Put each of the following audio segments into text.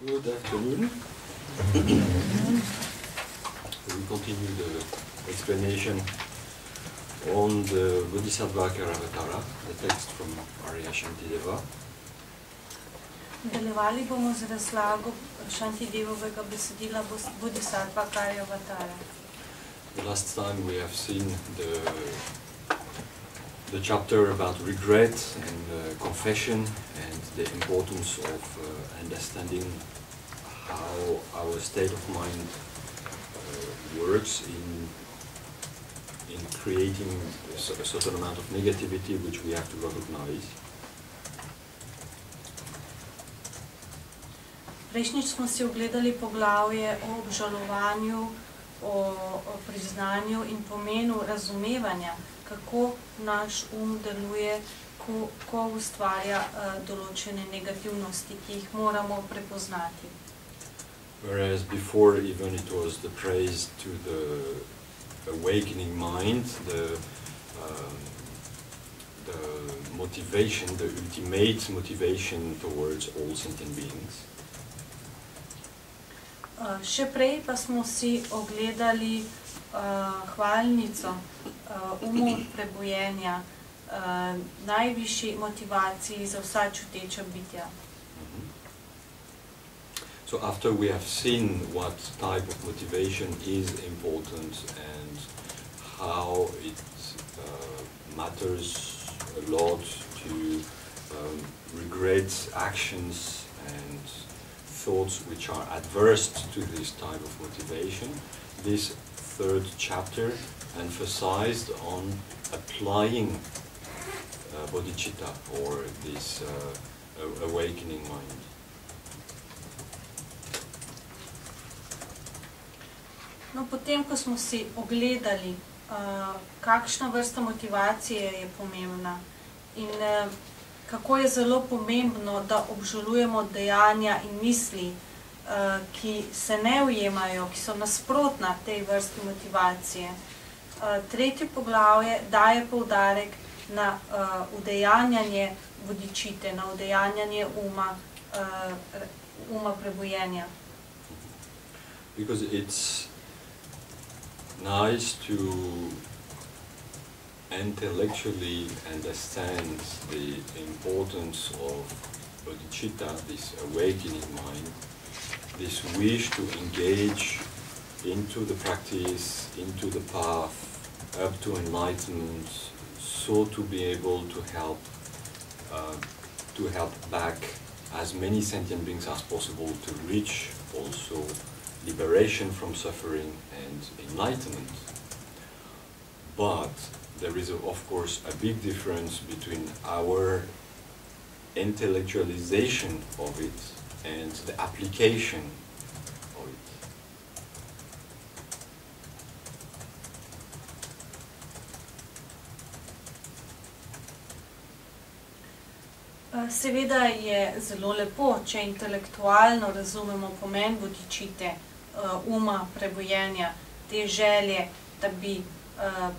Good afternoon. We continue the explanation on the Bodhisattva Karavatara, the text from Arya Shantideva. Nadaljevali bomo z razlago Shantidevovega besedila Bodhisattva Karavatara. Last time we have seen the chapter about regret and confession and the importance of understanding how our state of mind works in creating a certain amount of negativity which we have to recognize. Prejšnjič smo si ogledali poglavje o obžalovanju, o priznanju in pomenu razumevanja, kako naš deluje, ko ustvarja določene negativnosti, ki jih moramo prepoznati. Whereas before even it was the praise to the awakening mind, the motivation, the ultimate motivation towards all sentient beings. Še prej pa smo si ogledali hvalnico prebujenja, najvišji motivaciji za vsa čuteča bitja. So after we have seen what type of motivation is important and how it matters a lot to regret actions and thoughts which are adverse to this type of motivation, this third chapter emphasized on applying bodhicitta, or this awakening mind. No, potem, ko smo si ogledali, kakšna vrsta motivacije je pomembna in kako je zelo pomembno, da obžalujemo dejanja in misli, ki se ne ujemajo, ki so nasprotna tej vrsti motivacije. Tretje poglavje daje poudarek na udejanjanje bodhicitte, na udejanjanje uma prebujenja. Because it's nice to intellectually understand the importance of bodhicitta, this awakening mind, this wish to engage into the practice, into the path, up to enlightenment, so to be able to help back as many sentient beings as possible to reach also liberation from suffering and enlightenment. But there is, of course, a big difference between our intellectualization of it and the application of it. Seveda je zelo lepo, če intelektualno razumemo pomen bodhicitte, prebujenja, te želje, da bi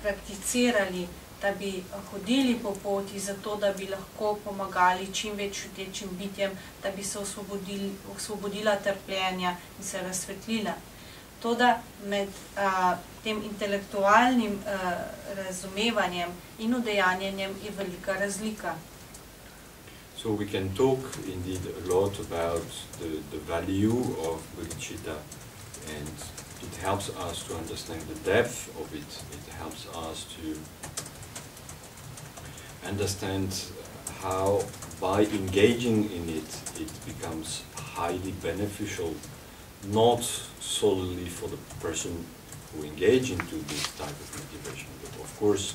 prakticirali, da bi hodili po poti, zato da bi lahko pomagali čim več čutečim bitjem, da bi se osvobodila trpljenja in se razsvetlila. Toda med tem intelektualnim razumevanjem in udejanjenjem je velika razlika. So we can talk indeed a lot about the value of bodhicitta, and it helps us to understand the depth of it. It helps us to understand how by engaging in it, it becomes highly beneficial, not solely for the person who engages into this type of motivation, but of course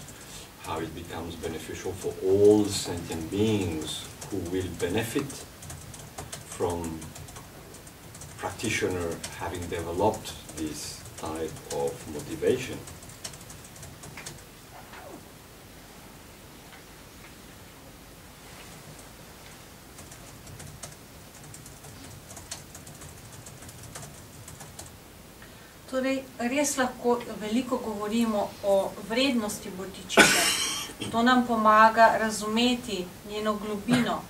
how it becomes beneficial for all sentient beings who will benefit from practitioner having developed this type of motivation. Torej, res lahko veliko govorimo o vrednosti bodhicitte. To nam pomaga razumeti njeno globino.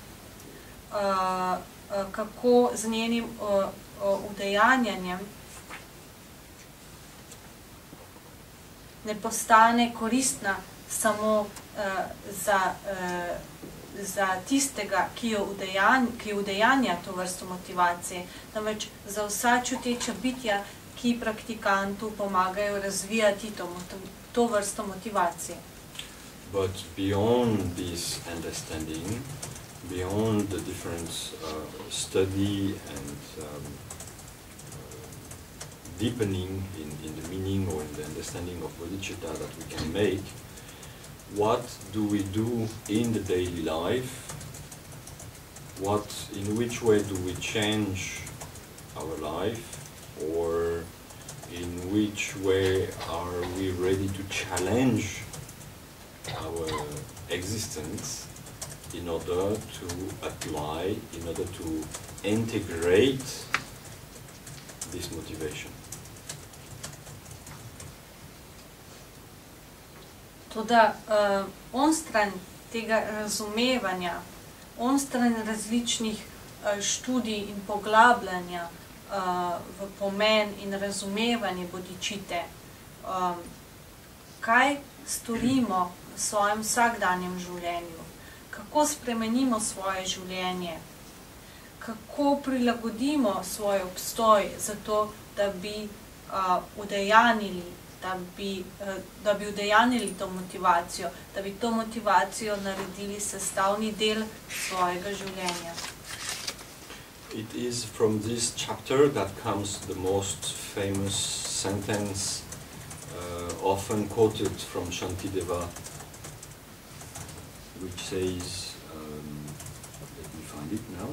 kako z njenim udejanjanjem ne postane koristna samo za tistega, ki udejanja to vrsto motivacije, temveč za vsa čuteča bitja, ki praktikantu pomagajo razvijati to vrsto motivacije. But beyond this understanding, beyond the different study and deepening in the meaning or in the understanding of bodhicitta that we can make, what do we do in the daily life? In which way do we change our life? Or in which way are we ready to challenge our existence in order to apply, in order to integrate this motivation? Toda onstran tega razumevanja, onstran različnih študij in poglabljanja v pomen in razumevanje bodhicitte, kaj storimo v svojem vsakdanjem življenju, kako spremenimo svoje življenje, kako prilagodimo svoj obstoj zato, da bi udejanili to motivacijo, da bi to motivacijo naredili sestavni del svojega življenja. It is from this chapter that comes the most famous sentence often quoted from Shantideva, which says, let me find it now,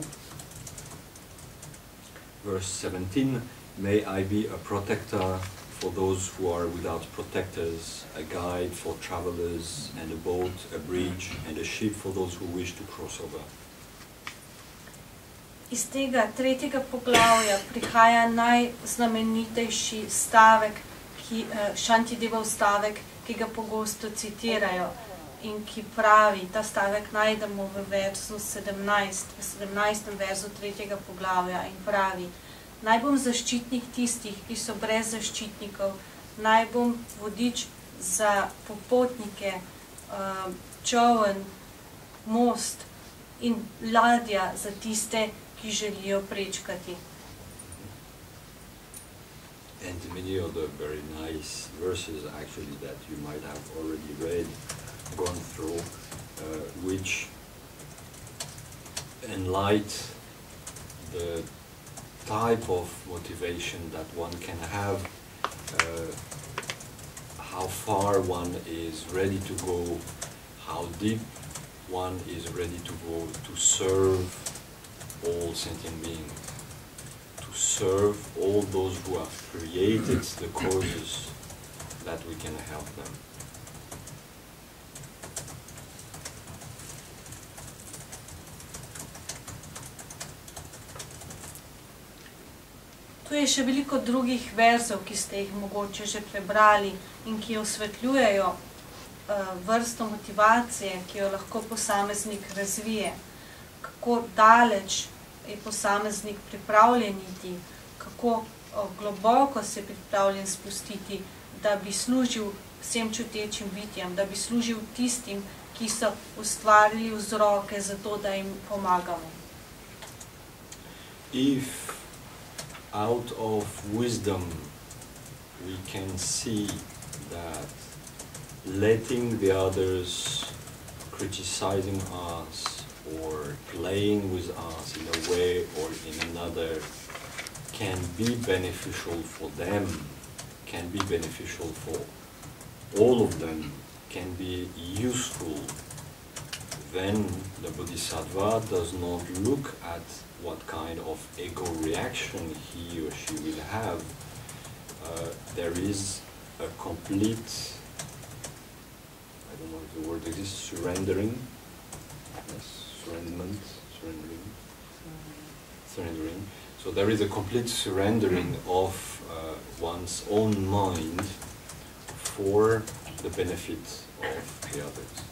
verse 17, "May I be a protector for those who are without protectors, a guide for travelers, and a boat, a bridge, and a ship for those who wish to cross over." Iz tega 3. poglavja prihaja najznamenitejši stavek, Shantidevov stavek, ki ga pogosto citirajo in ki pravi, ta stavek najdemo v versu 17, v 17. verzu 3. poglavja in pravi: "Naj bom zaščitnik tistih, ki so brez zaščitnikov, naj bom vodič za popotnike, čoln, most in ladja za tiste, ki želijo prečkati." And many other very nice verses actually that you might have already read, gone through, which enlight the type of motivation that one can have, how far one is ready to go, how deep one is ready to go to serve all sentient beings, to serve all those who have created the causes that we can help them. Tu je še veliko drugih verzov, ki ste jih mogoče že prebrali in ki osvetljujejo vrsto motivacije, ki jo lahko posameznik razvije, kako daleč je posameznik pripravljen iti, kako globoko se je pripravljen spustiti, da bi služil vsem čutečim bitjem, da bi služil tistim, ki so ustvarili vzroke za to, da jim pomagamo. If out of wisdom we can see that letting the others criticizing us or playing with us in a way or in another can be beneficial for them, can be beneficial for all of them, can be useful, then the Bodhisattva does not look at what kind of ego reaction he or she will have. There is a complete, I don't know if the word exists, surrendering. Yes, surrendering. So there is a complete surrendering of one's own mind for the benefit of the others.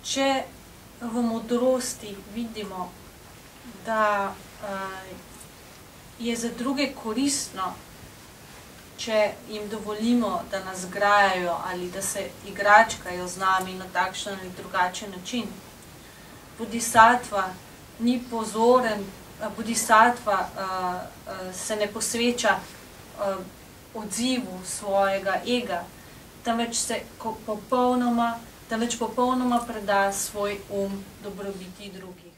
če v modrosti vidimo, da je za druge koristno, če jim dovolimo, da nas grajajo ali da se igračkajo z nami na takšen ali drugačen način. Bodhisattva ni pozoren, bodhisattva se ne posveča odzivu svojega ega, temveč popolnoma preda svoj dobrobiti drugih.